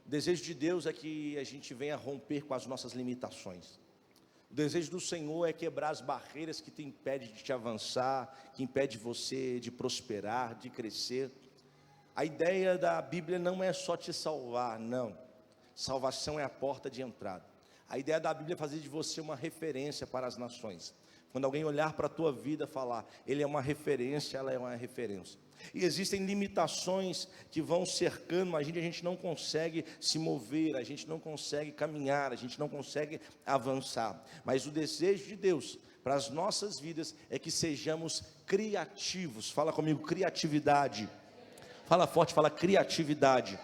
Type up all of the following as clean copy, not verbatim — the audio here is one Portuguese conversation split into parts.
O desejo de Deus é que a gente venha romper com as nossas limitações. O desejo do Senhor é quebrar as barreiras que te impedem de te avançar, que impede você de prosperar, de crescer. A ideia da Bíblia não é só te salvar, não. Salvação é a porta de entrada. A ideia da Bíblia é fazer de você uma referência para as nações. Quando alguém olhar para a tua vida, falar, ele é uma referência, ela é uma referência. E existem limitações que vão cercando a gente não consegue se mover, a gente não consegue caminhar, a gente não consegue avançar. Mas o desejo de Deus para as nossas vidas é que sejamos criativos. Fala comigo, criatividade. Fala forte, fala criatividade.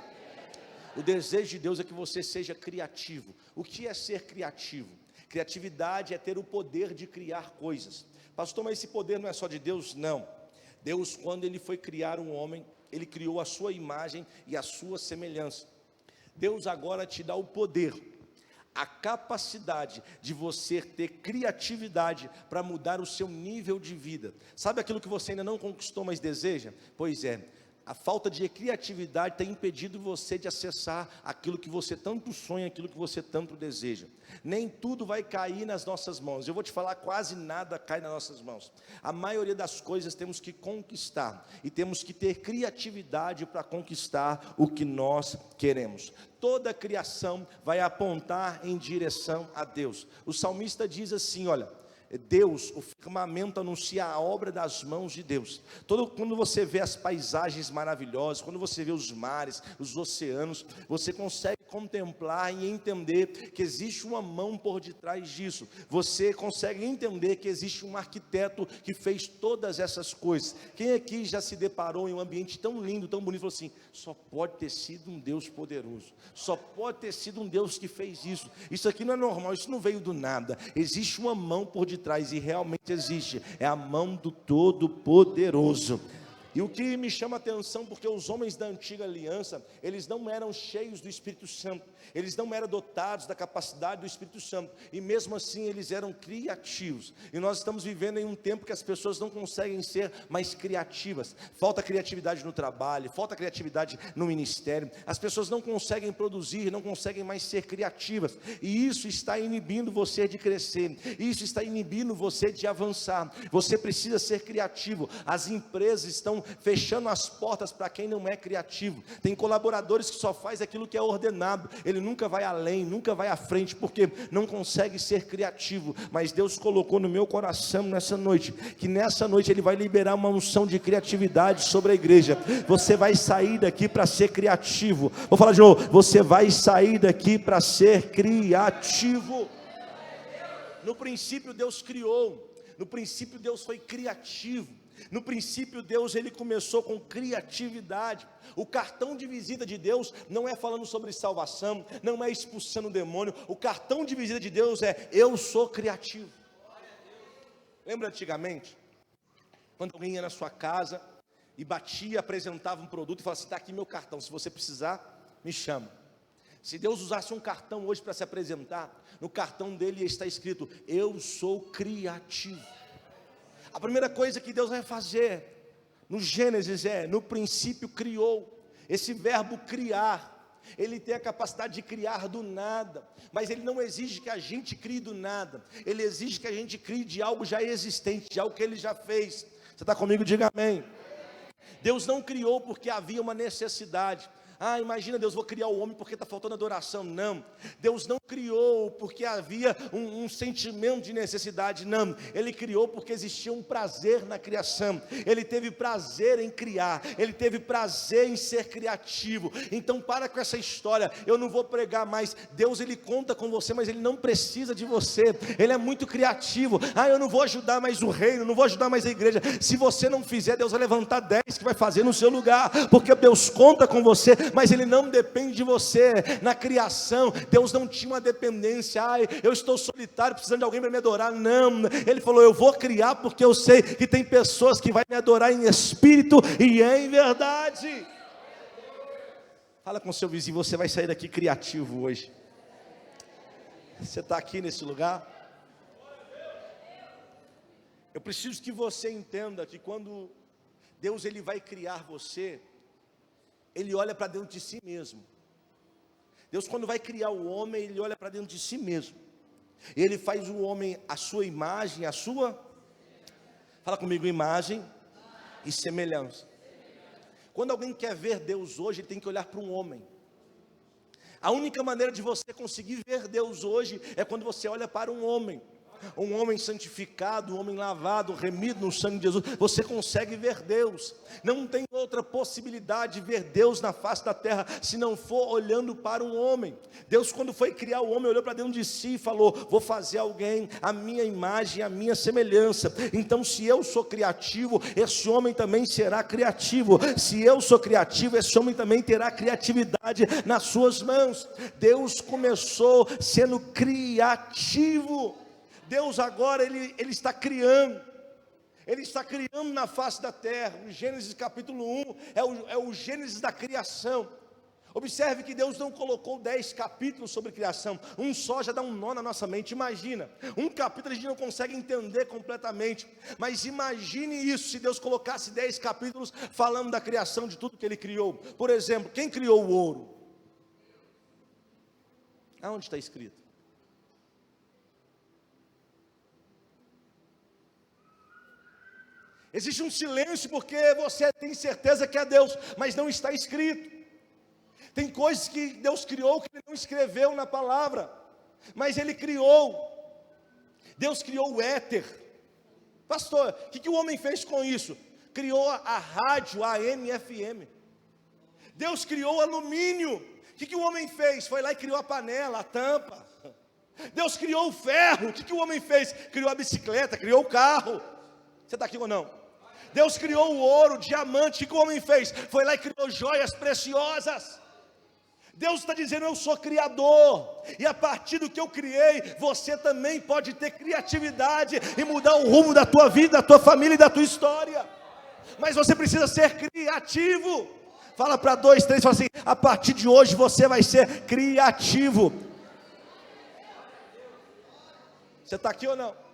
O desejo de Deus é que você seja criativo. O que é ser criativo? Criatividade é ter o poder de criar coisas. Pastor, mas esse poder não é só de Deus? Não. Deus, quando Ele foi criar um homem, Ele criou a sua imagem e a sua semelhança. Deus agora te dá o poder, a capacidade de você ter criatividade para mudar o seu nível de vida. Sabe aquilo que você ainda não conquistou, mas deseja? Pois é. A falta de criatividade tem impedido você de acessar aquilo que você tanto sonha, aquilo que você tanto deseja. Nem tudo vai cair nas nossas mãos. Eu vou te falar, quase nada cai nas nossas mãos. A maioria das coisas temos que conquistar. E temos que ter criatividade para conquistar o que nós queremos. Toda a criação vai apontar em direção a Deus. O salmista diz assim, olha, Deus, o firmamento anuncia a obra das mãos de Deus. Quando você vê as paisagens maravilhosas, quando você vê os mares, os oceanos, você consegue contemplar e entender que existe uma mão por detrás disso. Você consegue entender que existe um arquiteto que fez todas essas coisas. Quem aqui já se deparou em um ambiente tão lindo, tão bonito, falou assim, só pode ter sido um Deus poderoso, só pode ter sido um Deus que fez isso. Isso aqui não é normal, isso não veio do nada. Existe uma mão por detrás e realmente existe, é a mão do Todo-Poderoso. E o que me chama a atenção, porque os homens da antiga aliança, eles não eram cheios do Espírito Santo, eles não eram dotados da capacidade do Espírito Santo, e mesmo assim eles eram criativos. E nós estamos vivendo em um tempo que as pessoas não conseguem ser mais criativas, falta criatividade no trabalho, falta criatividade no ministério, as pessoas não conseguem produzir, não conseguem mais ser criativas, e isso está inibindo você de crescer, isso está inibindo você de avançar. Você precisa ser criativo. As empresas estão fechando as portas para quem não é criativo. Tem colaboradores que só faz aquilo que é ordenado, ele nunca vai além, nunca vai à frente, porque não consegue ser criativo. Mas Deus colocou no meu coração nessa noite, que nessa noite Ele vai liberar uma unção de criatividade sobre a igreja. Você vai sair daqui para ser criativo. Vou falar de novo, você vai sair daqui para ser criativo. No princípio Deus criou, no princípio Deus foi criativo. No princípio Deus, Ele começou com criatividade. O cartão de visita de Deus não é falando sobre salvação, não é expulsando o demônio. O cartão de visita de Deus é, eu sou criativo. Lembra antigamente, quando alguém ia na sua casa e batia, apresentava um produto e falava assim, está aqui meu cartão, se você precisar, me chama. Se Deus usasse um cartão hoje para se apresentar, no cartão dele está escrito, eu sou criativo. A primeira coisa que Deus vai fazer no Gênesis é, no princípio criou. Esse verbo criar, Ele tem a capacidade de criar do nada, mas Ele não exige que a gente crie do nada, Ele exige que a gente crie de algo já existente, de algo que Ele já fez. Você está comigo? Diga amém. Deus não criou porque havia uma necessidade. Ah, imagina Deus, vou criar o homem porque está faltando adoração. Não, Deus não criou porque havia um sentimento de necessidade. Não, Ele criou porque existia um prazer na criação. Ele teve prazer em criar, Ele teve prazer em ser criativo. Então para com essa história, eu não vou pregar mais. Deus, Ele conta com você, mas Ele não precisa de você. Ele é muito criativo. Ah, eu não vou ajudar mais o reino, não vou ajudar mais a igreja. Se você não fizer, Deus vai levantar 10 que vai fazer no seu lugar, porque Deus conta com você, mas Ele não depende de você. Na criação, Deus não tinha uma dependência. Ai, eu estou solitário, precisando de alguém para me adorar. Não, Ele falou, eu vou criar porque eu sei que tem pessoas que vão me adorar em espírito e em verdade. Fala com o seu vizinho, você vai sair daqui criativo hoje. Você está aqui nesse lugar? Eu preciso que você entenda que quando Deus Ele vai criar você, Ele olha para dentro de si mesmo. Deus, quando vai criar o homem, Ele olha para dentro de si mesmo. Ele faz o homem a sua imagem, fala comigo, imagem e semelhança. Quando alguém quer ver Deus hoje, ele tem que olhar para um homem. A única maneira de você conseguir ver Deus hoje é quando você olha para um homem santificado, um homem lavado, remido no sangue de Jesus. Você consegue ver Deus. Não tem outra possibilidade de ver Deus na face da terra se não for olhando para um homem. Deus, quando foi criar o homem, olhou para dentro de si e falou: vou fazer alguém à minha imagem, à minha semelhança. Então, se eu sou criativo, esse homem também será criativo. Se eu sou criativo, esse homem também terá criatividade nas suas mãos. Deus começou sendo criativo. Deus agora, Ele está criando. Ele está criando na face da terra. O Gênesis capítulo 1 é o Gênesis da criação. Observe que Deus não colocou 10 capítulos sobre criação. Um só já dá um nó na nossa mente. Imagina, um capítulo a gente não consegue entender completamente. Mas imagine isso, se Deus colocasse 10 capítulos falando da criação, de tudo que Ele criou. Por exemplo, quem criou o ouro? Aonde está escrito? Existe um silêncio porque você tem certeza que é Deus, mas não está escrito. Tem coisas que Deus criou que Ele não escreveu na palavra, mas Ele criou. Deus criou o éter. Pastor, o que o homem fez com isso? Criou a rádio, a AM, FM. Deus criou o alumínio. O que o homem fez? Foi lá e criou a panela, a tampa. Deus criou o ferro. O que o homem fez? Criou a bicicleta, criou o carro. Você está aqui ou não? Deus criou o ouro, o diamante. O que o homem fez? Foi lá e criou joias preciosas. Deus está dizendo: eu sou criador, e a partir do que eu criei, você também pode ter criatividade e mudar o rumo da tua vida, da tua família e da tua história. Mas você precisa ser criativo. Fala para 2, 3, fala assim: a partir de hoje você vai ser criativo. Você está aqui ou não?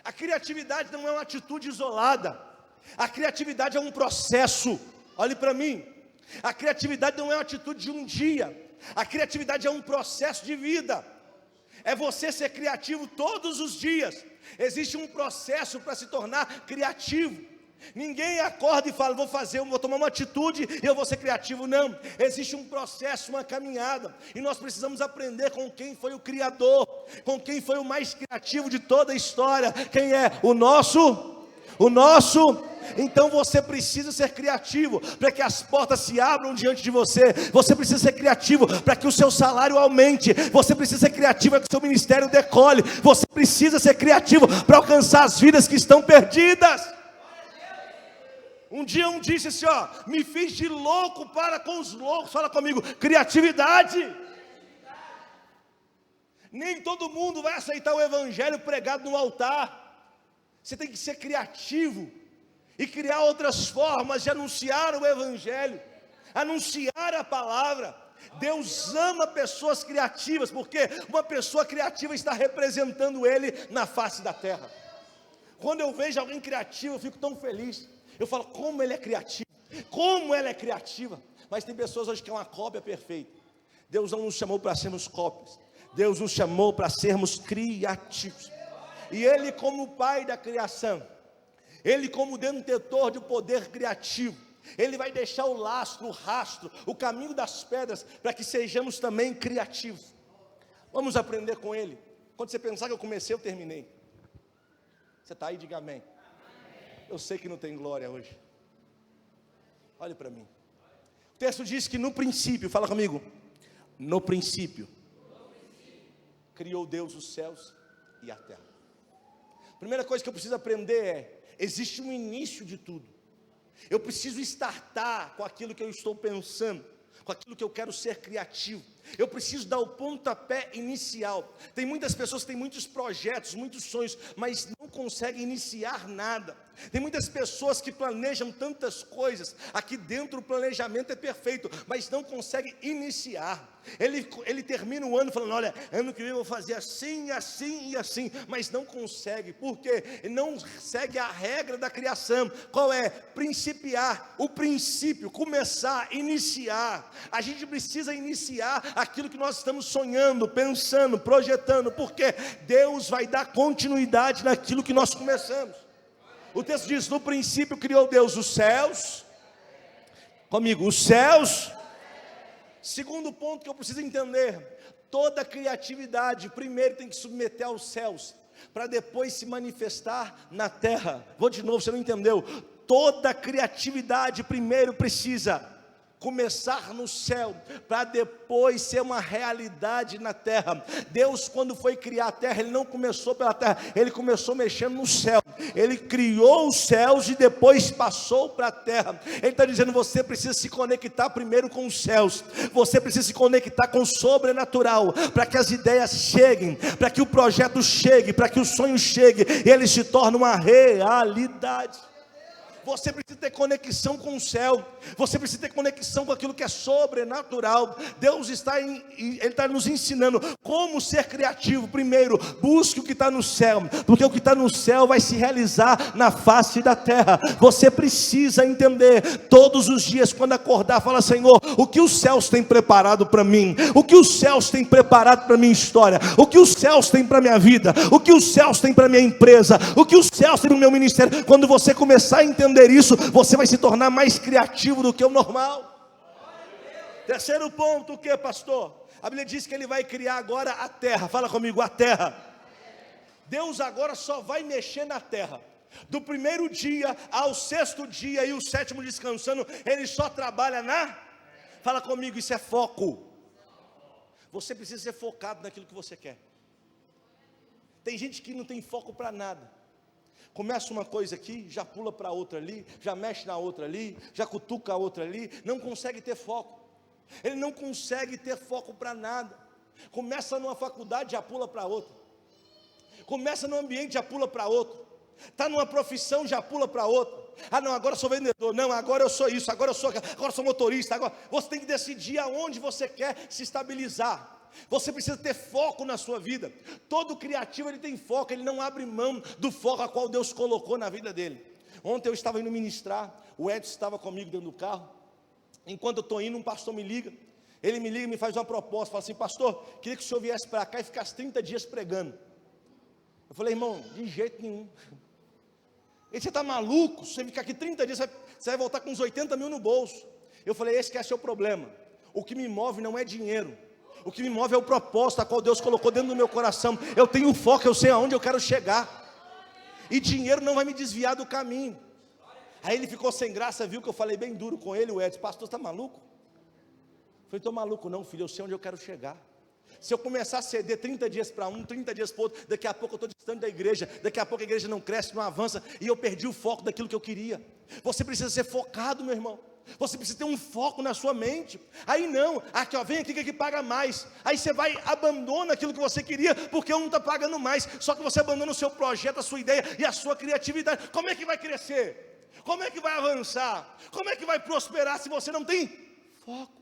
A criatividade não é uma atitude isolada. A criatividade é um processo. Olhe para mim. A criatividade não é uma atitude de um dia. A criatividade é um processo de vida. É você ser criativo todos os dias. Existe um processo para se tornar criativo. Ninguém acorda e fala: vou tomar uma atitude e eu vou ser criativo. Não, existe um processo, uma caminhada, e nós precisamos aprender com quem foi o Criador, com quem foi o mais criativo de toda a história. Quem é? O nosso. Então você precisa ser criativo para que as portas se abram diante de você. Você precisa ser criativo para que o seu salário aumente. Você precisa ser criativo para que o seu ministério decole. Você precisa ser criativo para alcançar as vidas que estão perdidas. Um dia disse assim: me fiz de louco para com os loucos. Fala comigo, criatividade. Nem todo mundo vai aceitar o evangelho pregado no altar. Você tem que ser criativo e criar outras formas de anunciar o evangelho, anunciar a palavra. Deus ama pessoas criativas, porque uma pessoa criativa está representando Ele na face da terra. Quando eu vejo alguém criativo, eu fico tão feliz. Eu falo: como ele é criativo, como ela é criativa. Mas tem pessoas hoje que é uma cópia perfeita. Deus não nos chamou para sermos cópias. Deus nos chamou para sermos criativos. E Ele, como Pai da criação, Ele, como detentor de poder criativo, Ele vai deixar o lastro, o rastro, o caminho das pedras, para que sejamos também criativos. Vamos aprender com Ele. Quando você pensar que eu comecei, eu terminei. Você está aí? Diga amém. Eu sei que não tem glória hoje. Olhe para mim. O texto diz que no princípio, fala comigo, no princípio, criou Deus os céus e a terra. Primeira coisa que eu preciso aprender é: existe um início de tudo. Eu preciso startar com aquilo que eu estou pensando, com aquilo que eu quero ser criativo. Eu preciso dar o pontapé inicial. Tem muitas pessoas que têm muitos projetos, muitos sonhos, mas não conseguem iniciar nada. Tem muitas pessoas que planejam tantas coisas. Aqui dentro o planejamento é perfeito, mas não conseguem iniciar. Ele termina o ano falando: olha, ano que vem eu vou fazer assim, assim e assim, mas não consegue. Por quê? Ele não segue a regra da criação. Qual é? Principiar, o princípio, começar, iniciar. A gente precisa iniciar aquilo que nós estamos sonhando, pensando, projetando, porque Deus vai dar continuidade naquilo que nós começamos. O texto diz: no princípio criou Deus os céus. Comigo, os céus. Segundo ponto que eu preciso entender: toda criatividade primeiro tem que submeter aos céus, para depois se manifestar na terra. Vou de novo, você não entendeu? Toda criatividade primeiro precisa começar no céu, para depois ser uma realidade na terra. Deus, quando foi criar a terra, Ele não começou pela terra, Ele começou mexendo no céu. Ele criou os céus e depois passou para a terra. Ele está dizendo: você precisa se conectar primeiro com os céus, você precisa se conectar com o sobrenatural, para que as ideias cheguem, para que o projeto chegue, para que o sonho chegue, e ele se torne uma realidade. Você precisa ter conexão com o céu, você precisa ter conexão com aquilo que é sobrenatural. Deus Ele está nos ensinando como ser criativo. Primeiro, busque o que está no céu, porque o que está no céu vai se realizar na face da terra. Você precisa entender, todos os dias quando acordar, fala: Senhor, o que os céus têm preparado para mim? O que os céus têm preparado para a minha história? O que os céus têm para a minha vida? O que os céus têm para a minha empresa? O que os céus têm para o meu ministério? Quando você começar a entender isso, você vai se tornar mais criativo do que o normal. Terceiro ponto, o que, pastor? A Bíblia diz que Ele vai criar agora a terra. Fala comigo, a terra. Deus agora só vai mexer na terra. Do primeiro dia ao sexto dia e o sétimo descansando, Ele só trabalha na... Fala comigo, isso é foco. Você precisa ser focado naquilo que você quer. Tem gente que não tem foco para nada. Começa uma coisa aqui, já pula para outra ali, já mexe na outra ali, já cutuca a outra ali, não consegue ter foco. Ele não consegue ter foco para nada. Começa numa faculdade, já pula para outra. Começa no ambiente, já pula para outro. Está numa profissão, já pula para outra. Ah não, agora eu sou vendedor. Não, agora eu sou isso, agora eu sou motorista. Agora você tem que decidir aonde você quer se estabilizar. Você precisa ter foco na sua vida. Todo criativo, ele tem foco, ele não abre mão do foco a qual Deus colocou na vida dele. Ontem eu estava indo ministrar, o Edson estava comigo dentro do carro. Enquanto eu estou indo, um pastor me liga. Ele me liga e me faz uma proposta, fala assim: pastor, queria que o senhor viesse para cá e ficasse 30 dias pregando. Eu falei: irmão, de jeito nenhum. Ele: você está maluco? Se você ficar aqui 30 dias, você vai voltar com uns 80 mil no bolso. Eu falei: esse que é seu problema. O que me move não é dinheiro. O que me move é o propósito a qual Deus colocou dentro do meu coração. Eu tenho foco, eu sei aonde eu quero chegar. E dinheiro não vai me desviar do caminho. Aí ele ficou sem graça, viu que eu falei bem duro com ele. O Edson: pastor, você está maluco? Eu falei: estou maluco não, filho, eu sei onde eu quero chegar. Se eu começar a ceder 30 dias para um, 30 dias para outro, daqui a pouco eu estou distante da igreja, daqui a pouco a igreja não cresce, não avança, e eu perdi o foco daquilo que eu queria. Você precisa ser focado, meu irmão. Você precisa ter um foco na sua mente. Aí não, aqui ó, vem aqui que paga mais. Aí você vai, abandona aquilo que você queria, porque um não está pagando mais. Só que você abandona o seu projeto, a sua ideia e a sua criatividade. Como é que vai crescer? Como é que vai avançar? Como é que vai prosperar se você não tem foco?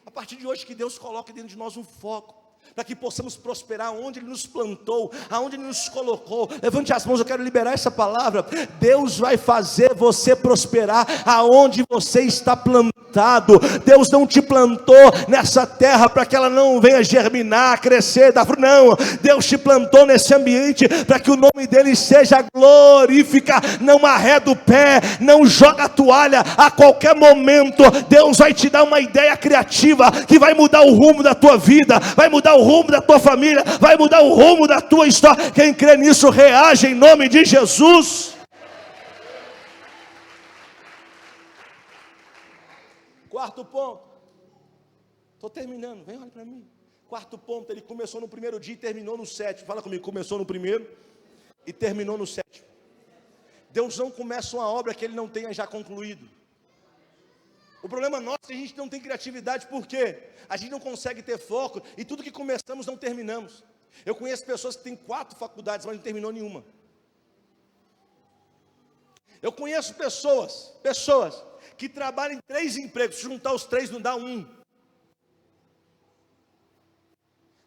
A partir de hoje que Deus coloque dentro de nós um foco, para que possamos prosperar onde Ele nos plantou, aonde Ele nos colocou. Levante as mãos, eu quero liberar essa palavra. Deus vai fazer você prosperar aonde você está plantado. Deus não te plantou nessa terra para que ela não venha germinar, crescer, dar fruto. Não, Deus te plantou nesse ambiente para que o nome dEle seja glorificado. Não arreda o pé, não joga a toalha. A qualquer momento Deus vai te dar uma ideia criativa que vai mudar o rumo da tua vida, vai mudar o rumo da tua família, vai mudar o rumo da tua história. Quem crê nisso, reage em nome de Jesus. Quarto ponto, estou terminando, vem olha para mim. Quarto ponto, ele começou no primeiro dia e terminou no sétimo. Fala comigo, começou no primeiro e terminou no sétimo. Deus não começa uma obra que Ele não tenha já concluído. O problema nosso é que a gente não tem criatividade, por quê? A gente não consegue ter foco, e tudo que começamos não terminamos. Eu conheço pessoas que têm 4 faculdades, mas não terminou nenhuma. Eu conheço pessoas que trabalham em 3 empregos, se juntar os 3 não dá 1.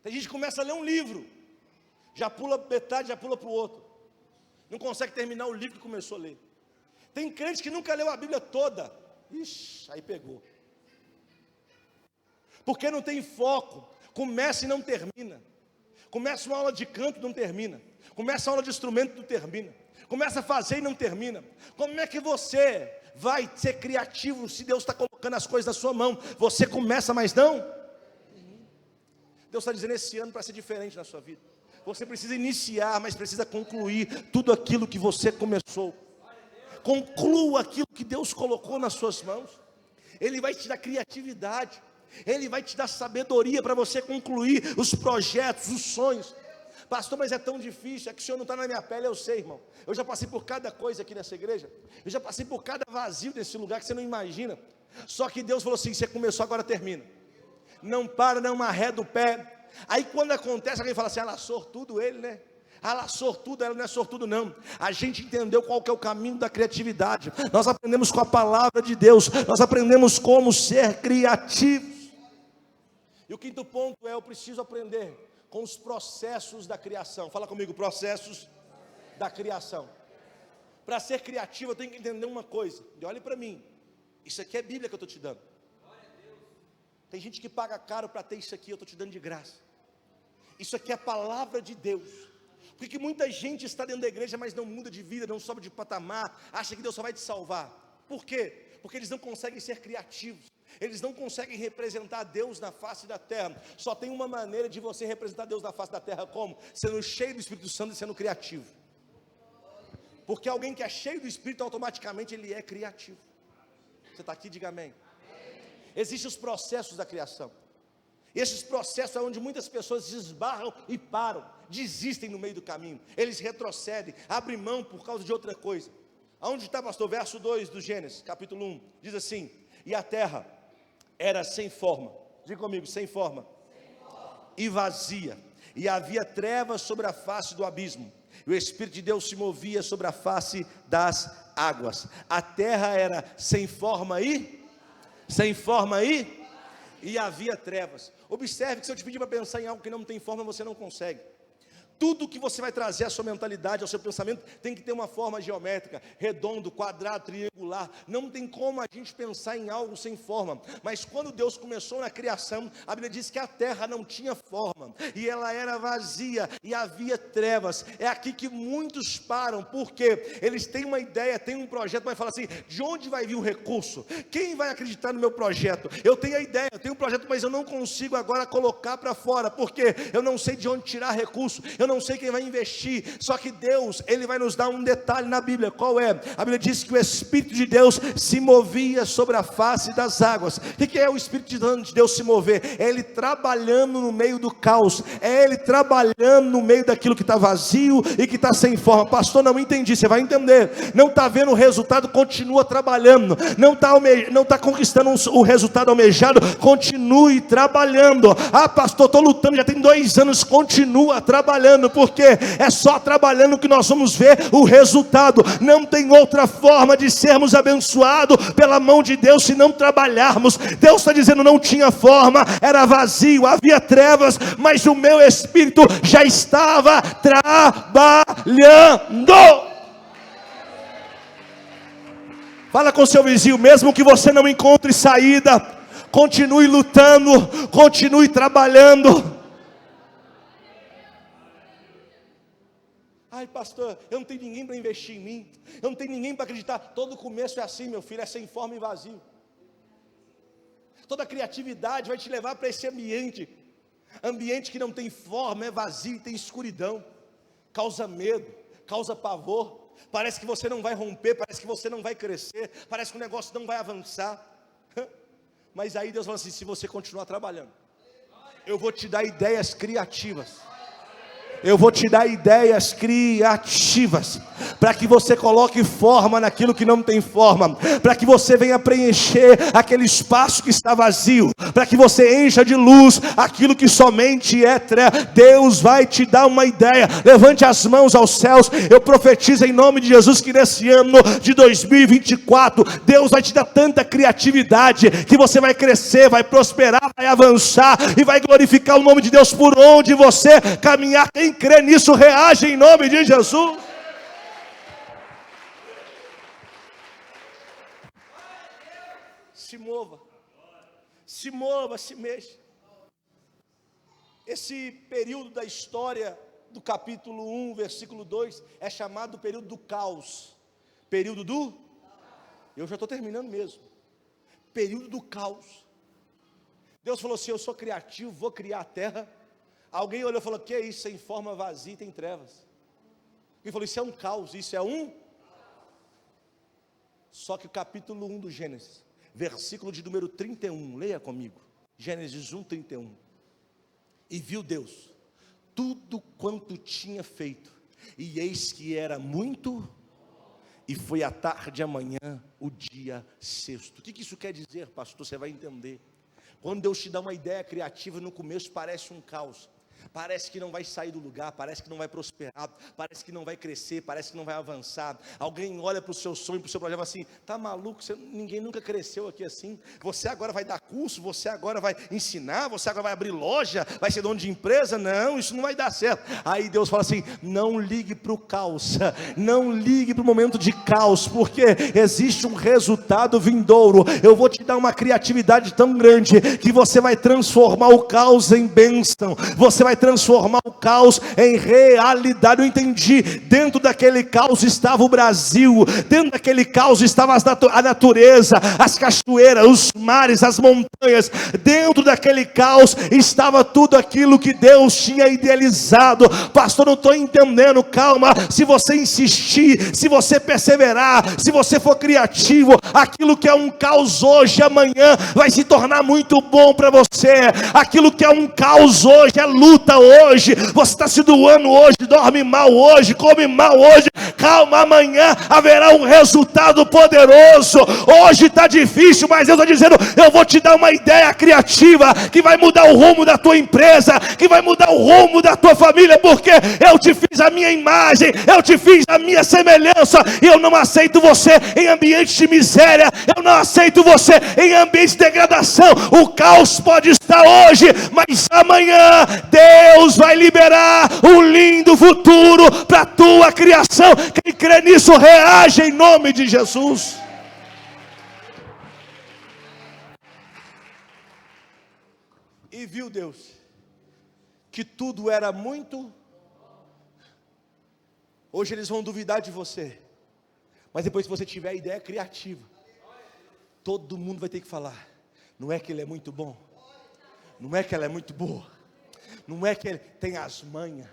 Tem gente que começa a ler um livro, já pula metade, já pula para o outro. Não consegue terminar o livro que começou a ler. Tem crente que nunca leu a Bíblia toda. Ixi, aí pegou. Porque não tem foco. Começa e não termina. Começa uma aula de canto e não termina. Começa uma aula de instrumento e não termina. Começa a fazer e não termina. Como é que você vai ser criativo se Deus está colocando as coisas na sua mão? Você começa, mas não? Deus está dizendo esse ano para ser diferente na sua vida. Você precisa iniciar, mas precisa concluir tudo aquilo que você começou. Conclua aquilo que Deus colocou nas suas mãos. Ele vai te dar criatividade. Ele vai te dar sabedoria para você concluir os projetos, os sonhos. Pastor, mas é tão difícil. É que o Senhor não está na minha pele, eu sei, irmão. Eu já passei por cada coisa aqui nessa igreja. Eu já passei por cada vazio desse lugar que você não imagina. Só que Deus falou assim: você começou, agora termina. Não para, não arreda o pé. Aí quando acontece, alguém fala assim: ela sortudo ele, né? Ela sortudo, ela não é sortudo não. A gente entendeu qual que é o caminho da criatividade. Nós aprendemos com a palavra de Deus. Nós aprendemos como ser criativos. E o 5º ponto é: eu preciso aprender com os processos da criação. Fala comigo, processos da criação. Para ser criativo eu tenho que entender uma coisa. E olhe para mim, isso aqui é Bíblia que eu estou te dando. Tem gente que paga caro para ter isso aqui, eu estou te dando de graça. Isso aqui é a palavra de Deus. Por que muita gente está dentro da igreja, mas não muda de vida, não sobe de patamar, acha que Deus só vai te salvar? Por quê? Porque eles não conseguem ser criativos. Eles não conseguem representar Deus na face da terra. Só tem uma maneira de você representar Deus na face da terra: como? Sendo cheio do Espírito Santo e sendo criativo. Porque alguém que é cheio do Espírito, automaticamente ele é criativo. Você está aqui, diga amém. Existem os processos da criação. Esses processos é onde muitas pessoas se esbarram e param, desistem no meio do caminho. Eles retrocedem, abrem mão por causa de outra coisa. Aonde está, pastor? Verso 2 do Gênesis, capítulo 1, diz assim: e a terra era sem forma, diga comigo, sem forma, e vazia, e havia trevas sobre a face do abismo, e o Espírito de Deus se movia sobre a face das águas. A terra era sem forma e havia trevas. Observe que se eu te pedir para pensar em algo que não tem forma, você não consegue. Tudo que você vai trazer à sua mentalidade, ao seu pensamento, tem que ter uma forma geométrica, redondo, quadrado, triangular. Não tem como a gente pensar em algo sem forma. Mas quando Deus começou na criação, a Bíblia diz que a terra não tinha forma, e ela era vazia, e havia trevas. É aqui que muitos param, porque eles têm uma ideia, têm um projeto, mas falam assim: de onde vai vir o recurso? Quem vai acreditar no meu projeto? Eu tenho a ideia, eu tenho um projeto, mas eu não consigo agora colocar para fora, porque eu não sei de onde tirar recurso, eu não sei quem vai investir. Só que Deus, Ele vai nos dar um detalhe na Bíblia. Qual é? A Bíblia diz que o Espírito de Deus se movia sobre a face das águas. O que é o Espírito de Deus se mover? É Ele trabalhando no meio do caos, é Ele trabalhando no meio daquilo que está vazio e que está sem forma. Pastor, não entendi. Você vai entender. Não está vendo o resultado, continua trabalhando. Não está conquistando o resultado almejado, continue trabalhando. Ah, pastor, estou lutando, já tem 2 anos. Continua trabalhando, porque é só trabalhando que nós vamos ver o resultado. Não tem outra forma de sermos abençoados pela mão de Deus se não trabalharmos. Deus está dizendo: não tinha forma, era vazio, havia trevas, mas o meu Espírito já estava trabalhando. Fala com seu vizinho: mesmo que você não encontre saída, continue lutando, continue trabalhando. Ai, pastor, eu não tenho ninguém para investir em mim, eu não tenho ninguém para acreditar. Todo começo é assim, meu filho, é sem forma e vazio. Toda criatividade vai te levar para esse ambiente que não tem forma, é vazio e tem escuridão. Causa medo, causa pavor. Parece que você não vai romper, parece que você não vai crescer, parece que o negócio não vai avançar. Mas aí Deus fala assim: se você continuar trabalhando, eu vou te dar ideias criativas. Eu vou te dar ideias criativas. para que você coloque forma naquilo que não tem forma, para que você venha preencher aquele espaço que está vazio, para que você encha de luz aquilo que somente é treva. Deus vai te dar uma ideia. Levante as mãos aos céus. Eu profetizo em nome de Jesus que nesse ano de 2024 Deus vai te dar tanta criatividade que você vai crescer, vai prosperar, vai avançar e vai glorificar o nome de Deus por onde você caminhar. Quem crê nisso, reage em nome de Jesus. Se mova, se mexa. Esse período da história do capítulo 1, versículo 2, é chamado do período do caos. Período do... Eu já estou terminando mesmo. Período do caos. Deus falou assim: eu sou criativo, vou criar a terra. Alguém olhou e falou: que é isso? Sem forma, vazia, tem trevas. Ele falou: isso é um caos, isso é um... Só que o capítulo 1 do Gênesis, versículo de número 31, leia comigo. Gênesis 1, 31. E viu Deus tudo quanto tinha feito, e eis que era muito, e foi à tarde amanhã, o dia sexto. O que isso quer dizer, pastor? Você vai entender. Quando Deus te dá uma ideia criativa, no começo parece um caos. Parece que não vai sair do lugar, parece que não vai prosperar, parece que não vai crescer, parece que não vai avançar. Alguém olha para o seu sonho, para o seu projeto assim: tá maluco, ninguém nunca cresceu aqui assim. Você agora vai dar curso, você agora vai ensinar, você agora vai abrir loja, vai ser dono de empresa. Não, isso não vai dar certo. Aí Deus fala assim: não ligue para o caos, não ligue para o momento de caos, porque existe um resultado vindouro. Eu vou te dar uma criatividade tão grande que você vai transformar o caos em bênção. Você vai transformar o caos em realidade. Eu entendi. Dentro daquele caos estava o Brasil, dentro daquele caos estava a natureza, as cachoeiras, os mares, as montanhas. Dentro daquele caos estava tudo aquilo que Deus tinha idealizado. Pastor, não estou entendendo. Calma, se você insistir, se você perseverar, se você for criativo, aquilo que é um caos hoje, amanhã vai se tornar muito bom para você. Aquilo que é um caos hoje é luta hoje, você está se doando hoje, dorme mal hoje, come mal hoje. Calma, amanhã haverá um resultado poderoso. Hoje está difícil, mas Deus está dizendo: eu vou te dar uma ideia criativa que vai mudar o rumo da tua empresa, que vai mudar o rumo da tua família, porque eu te fiz a minha imagem, eu te fiz a minha semelhança, e eu não aceito você em ambiente de miséria, eu não aceito você em ambiente de degradação. O caos pode estar hoje, mas amanhã Deus vai liberar um lindo futuro para a tua criação. Quem crê nisso, reage em nome de Jesus. E viu Deus que tudo era muito. Hoje eles vão duvidar de você, mas depois que você tiver a ideia criativa, todo mundo vai ter que falar: não é que ele é muito bom, não é que ela é muito boa, não é que ele tem as manhas,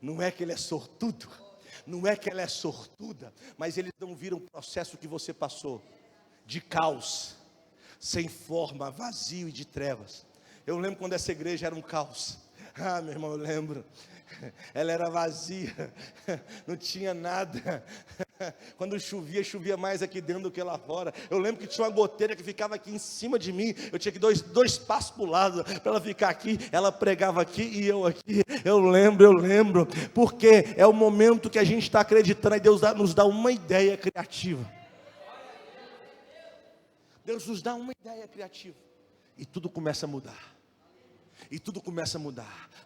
não é que ele é sortudo, não é que ela é sortuda, mas eles não viram o processo que você passou, de caos, sem forma, vazio e de trevas. Eu lembro quando essa igreja era um caos. Ah, meu irmão, eu lembro. Ela era vazia, não tinha nada. Quando chovia, chovia mais aqui dentro do que lá fora. Eu lembro que tinha uma goteira que ficava aqui em cima de mim. Eu tinha que dois passos para o lado para ela ficar aqui. Ela pregava aqui e eu aqui. Eu lembro. Porque é o momento que a gente está acreditando. E Deus nos dá uma ideia criativa. Deus nos dá uma ideia criativa. E tudo começa a mudar.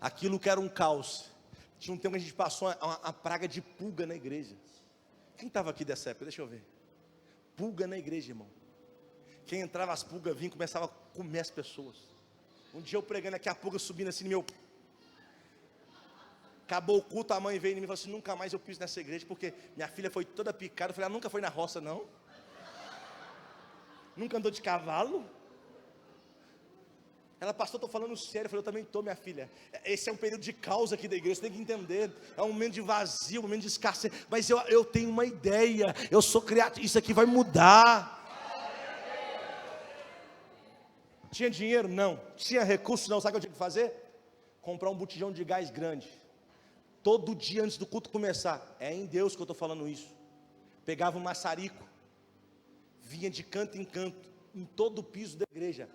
Aquilo que era um caos. Tinha um tempo que a gente passou uma praga de pulga na igreja. Quem estava aqui dessa época? Deixa eu ver. Pulga na igreja, irmão. Quem entrava, as pulgas vinham e começava a comer as pessoas. Um dia eu pregando aqui, a pulga subindo assim no meu... Acabou o culto, a mãe veio em mim e falou assim: nunca mais eu piso nessa igreja, porque minha filha foi toda picada. Eu falei: nunca foi na roça não? Nunca andou de cavalo? Ela: pastor, estou falando sério. Eu falei: eu também estou, minha filha. Esse é um período de caos aqui da igreja, você tem que entender. É um momento de vazio, um momento de escassez. Mas eu tenho uma ideia, eu sou criativo, isso aqui vai mudar. Tinha dinheiro? Não. Tinha recurso? Não. Sabe o que eu tinha que fazer? Comprar um botijão de gás grande. todo dia antes do culto começar, é em Deus que eu estou falando isso, pegava um maçarico, vinha de canto em canto, em todo o piso da igreja,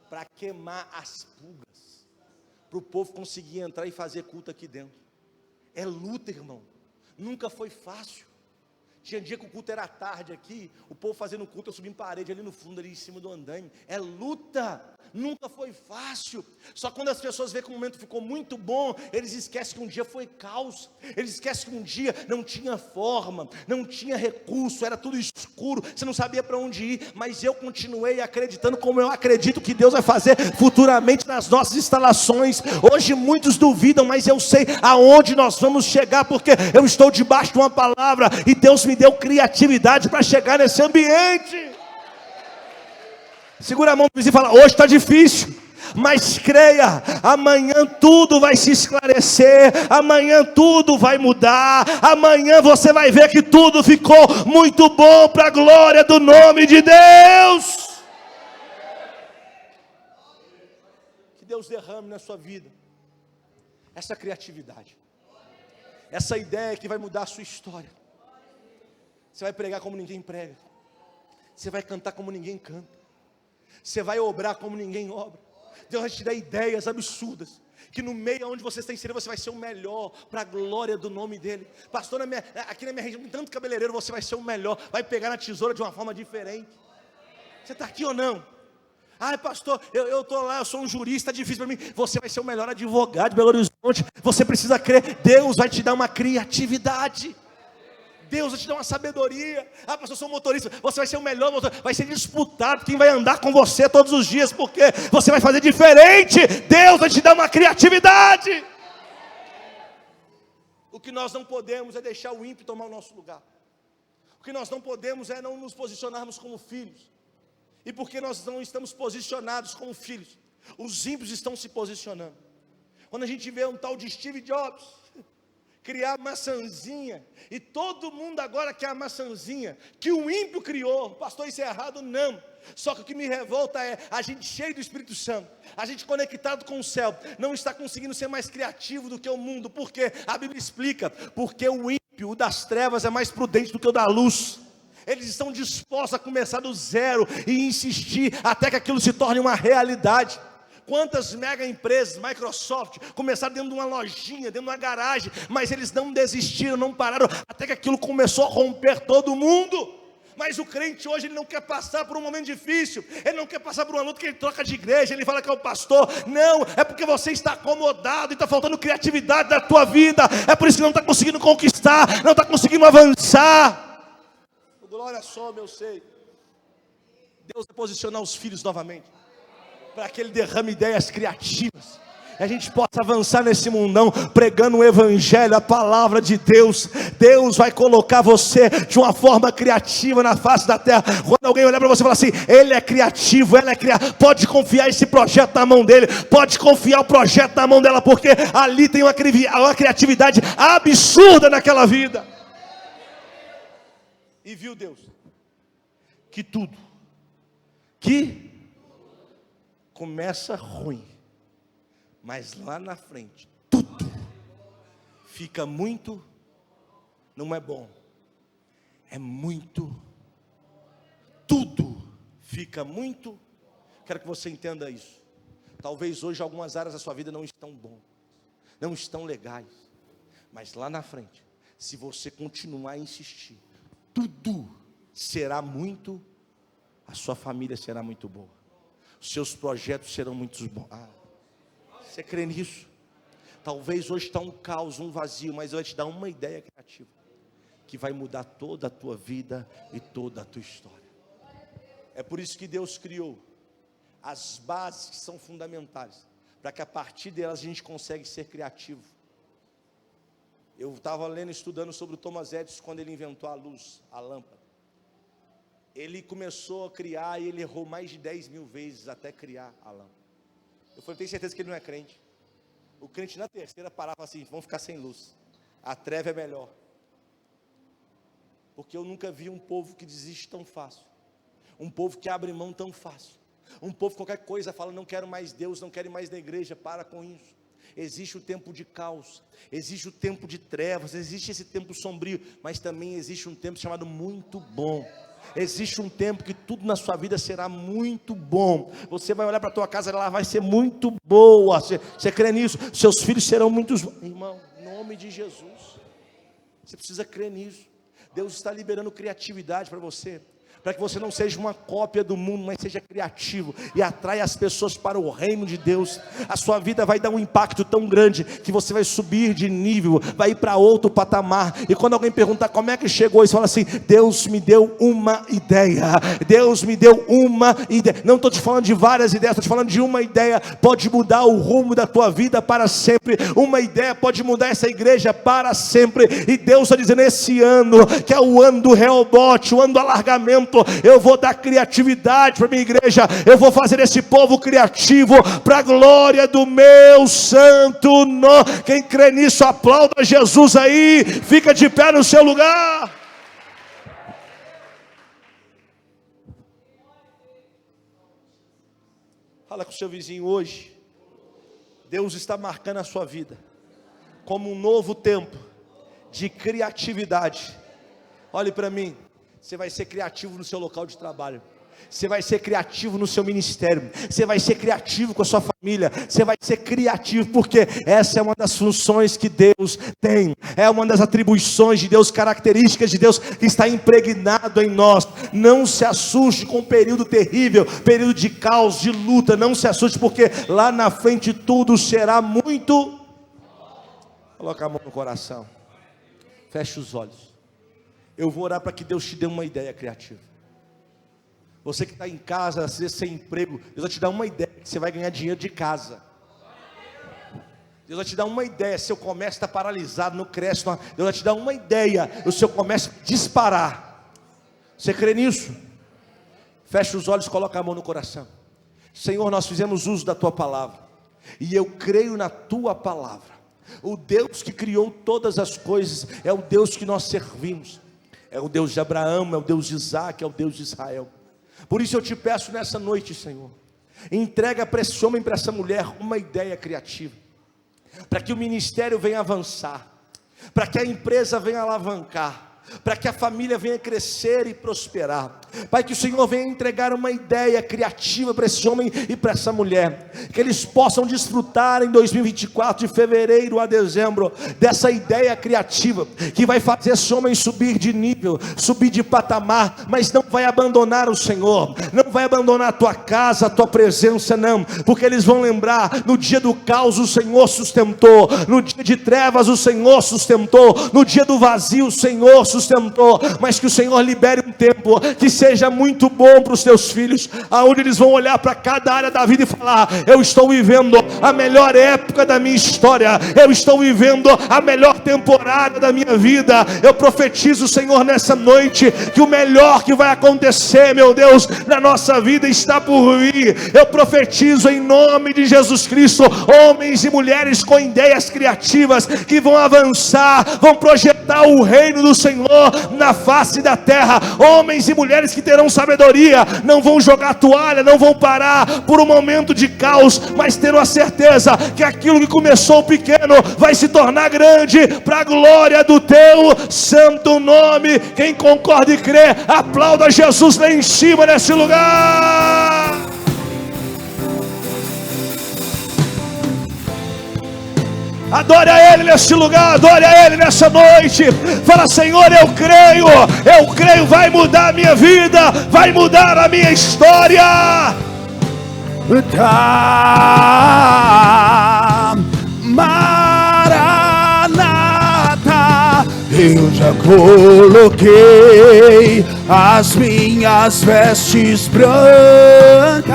para queimar as pulgas, para o povo conseguir entrar e fazer culto aqui dentro. É luta, irmão, nunca foi fácil. Tinha dia que o culto era tarde aqui, o povo fazendo culto, eu subindo parede ali no fundo, ali em cima do andaime. É luta, nunca foi fácil. Só quando as pessoas veem que o momento ficou muito bom, eles esquecem que um dia foi caos, eles esquecem que um dia não tinha forma, não tinha recurso, era tudo escuro, você não sabia para onde ir. Mas eu continuei acreditando, como eu acredito que Deus vai fazer futuramente nas nossas instalações. Hoje muitos duvidam, mas eu sei aonde nós vamos chegar, porque eu estou debaixo de uma palavra, e Deus me deu criatividade para chegar nesse ambiente. Segura a mão do vizinho e fala: hoje está difícil, mas creia, amanhã tudo vai se esclarecer, amanhã tudo vai mudar, amanhã você vai ver que tudo ficou muito bom para a glória do nome de Deus. Que Deus derrame na sua vida essa criatividade, essa ideia que vai mudar a sua história. Você vai pregar como ninguém prega, você vai cantar como ninguém canta, você vai obrar como ninguém obra. Deus vai te dar ideias absurdas, que no meio onde você está inserido, você vai ser o melhor, para a glória do nome dele. Pastor, aqui na minha região tem tanto cabeleireiro, você vai ser o melhor, vai pegar na tesoura de uma forma diferente. Você está aqui ou não? Ah, pastor, eu estou lá, eu sou um jurista, é difícil para mim. Você vai ser o melhor advogado de Belo Horizonte. Você precisa crer, Deus vai te dar uma criatividade, Deus vai te dar uma sabedoria. Ah, pastor, eu sou motorista. Você vai ser o melhor motorista. Vai ser disputado quem vai andar com você todos os dias, porque você vai fazer diferente. Deus vai te dar uma criatividade. O que nós não podemos é deixar o ímpio tomar o nosso lugar. O que nós não podemos é não nos posicionarmos como filhos. E porque nós não estamos posicionados como filhos, os ímpios estão se posicionando. Quando a gente vê um tal de Steve Jobs criar a maçãzinha, e todo mundo agora quer a maçãzinha que o ímpio criou. Pastor, isso é errado? Não. Só que o que me revolta é a gente cheio do Espírito Santo, a gente conectado com o céu, não está conseguindo ser mais criativo do que o mundo. Porque a Bíblia explica, porque o ímpio, o das trevas, é mais prudente do que o da luz. Eles estão dispostos a começar do zero e insistir até que aquilo se torne uma realidade. Quantas mega empresas, Microsoft, começaram dentro de uma lojinha, dentro de uma garagem, mas eles não desistiram, não pararam, até que aquilo começou a romper todo mundo. Mas o crente hoje, ele não quer passar por um momento difícil, ele não quer passar por uma luta que ele troca de igreja, ele fala que é o pastor. Não, é porque você está acomodado e está faltando criatividade na tua vida, é por isso que não está conseguindo conquistar, não está conseguindo avançar. Glória só, eu sei. Deus vai posicionar os filhos novamente, para que Ele derrame ideias criativas, e a gente possa avançar nesse mundão, pregando o Evangelho, a palavra de Deus. Deus vai colocar você de uma forma criativa na face da terra. Quando alguém olhar para você e falar assim: ele é criativo, ela é criativa, pode confiar esse projeto na mão dele, pode confiar o projeto na mão dela, porque ali tem uma criatividade absurda naquela vida. E viu Deus que tudo que começa ruim, mas lá na frente tudo fica muito, não é bom, é muito, tudo fica muito. Quero que você entenda isso. Talvez hoje algumas áreas da sua vida não estão bom, não estão legais, mas lá na frente, se você continuar a insistir, tudo será muito, a sua família será muito boa, os seus projetos serão muito bons. Você crê nisso? Talvez hoje está um caos, um vazio, mas eu vou te dar uma ideia criativa, que vai mudar toda a tua vida e toda a tua história. É por isso que Deus criou as bases que são fundamentais, para que a partir delas a gente consiga ser criativo. Eu estava lendo, estudando sobre o Thomas Edison, quando ele inventou a luz, a lâmpada. Ele começou a criar e ele errou mais de 10.000 vezes até criar a lâmpada. Eu falei: tenho certeza que ele não é crente. O crente na terceira parava assim: vamos ficar sem luz, a treva é melhor. Porque eu nunca vi um povo que desiste tão fácil, um povo que abre mão tão fácil, um povo que qualquer coisa fala: não quero mais Deus, não quero ir mais na igreja. Para com isso. Existe o tempo de caos, existe o tempo de trevas, existe esse tempo sombrio, mas também existe um tempo chamado muito bom. Existe um tempo que tudo na sua vida será muito bom. Você vai olhar para a tua casa, ela vai ser muito boa. Você crê nisso? Seus filhos serão muitos. Irmão, em nome de Jesus, você precisa crer nisso. Deus está liberando criatividade para você, para que você não seja uma cópia do mundo, mas seja criativo e atrai as pessoas para o reino de Deus. A sua vida vai dar um impacto tão grande que você vai subir de nível, vai ir para outro patamar. E quando alguém perguntar como é que chegou, você fala assim: Deus me deu uma ideia. Deus me deu uma ideia. Não estou te falando de várias ideias, estou te falando de uma ideia. Pode mudar o rumo da tua vida para sempre. Uma ideia pode mudar essa igreja para sempre. E Deus está dizendo: esse ano, que é o ano do Rehobote, o ano do alargamento, eu vou dar criatividade para a minha igreja. Eu vou fazer esse povo criativo para a glória do meu santo nome. Quem crê nisso, aplauda Jesus aí. Fica de pé no seu lugar. Fala com o seu vizinho hoje. Deus está marcando a sua vida como um novo tempo de criatividade. Olhe para mim. Você vai ser criativo no seu local de trabalho. Você vai ser criativo no seu ministério. Você vai ser criativo com a sua família. Você vai ser criativo, porque essa é uma das funções que Deus tem. É uma das atribuições de Deus, características de Deus que está impregnado em nós. Não se assuste com um período terrível, período de caos, de luta. Não se assuste, porque lá na frente tudo será muito. Coloca a mão no coração. Feche os olhos. Eu vou orar para que Deus te dê uma ideia criativa. Você que está em casa, às vezes sem emprego, Deus vai te dar uma ideia que você vai ganhar dinheiro de casa. Deus vai te dar uma ideia. Seu comércio está paralisado, não cresce. Deus vai te dar uma ideia. O seu comércio vai disparar. Você crê nisso? Fecha os olhos, coloca a mão no coração. Senhor, nós fizemos uso da tua palavra, e eu creio na tua palavra. O Deus que criou todas as coisas é o Deus que nós servimos. É o Deus de Abraão, é o Deus de Isaac, é o Deus de Israel. Por isso eu te peço nessa noite, Senhor, entrega para esse homem, para essa mulher, uma ideia criativa, para que o ministério venha avançar, para que a empresa venha alavancar, para que a família venha crescer e prosperar. Pai, que o Senhor venha entregar uma ideia criativa para esse homem e para essa mulher, que eles possam desfrutar em 2024, de fevereiro a dezembro, dessa ideia criativa, que vai fazer esse homem subir de nível, subir de patamar, mas não vai abandonar o Senhor, não vai abandonar a tua casa, a tua presença, não, porque eles vão lembrar: no dia do caos o Senhor sustentou, no dia de trevas o Senhor sustentou, no dia do vazio o Senhor sustentou. Mas que o Senhor libere um tempo que seja muito bom para os teus filhos, aonde eles vão olhar para cada área da vida e falar: eu estou vivendo a melhor época da minha história, eu estou vivendo a melhor temporada da minha vida. Eu profetizo, Senhor, nessa noite, que o melhor que vai acontecer, meu Deus, na nossa vida está por vir. Eu profetizo em nome de Jesus Cristo, homens e mulheres com ideias criativas, que vão avançar, vão projetar o reino do Senhor na face da terra. Homens e mulheres que terão sabedoria, não vão jogar toalha, não vão parar por um momento de caos, mas terão a certeza que aquilo que começou pequeno vai se tornar grande, para a glória do teu santo nome. Quem concorda e crê, aplauda Jesus lá em cima nesse lugar. Adore a Ele nesse lugar, adore a Ele nessa noite. Fala: Senhor, eu creio, vai mudar a minha vida, vai mudar a minha história. Maranata, eu já coloquei as minhas vestes brancas,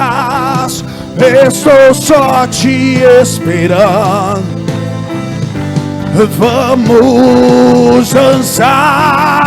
estou só te esperando. Vamos dançar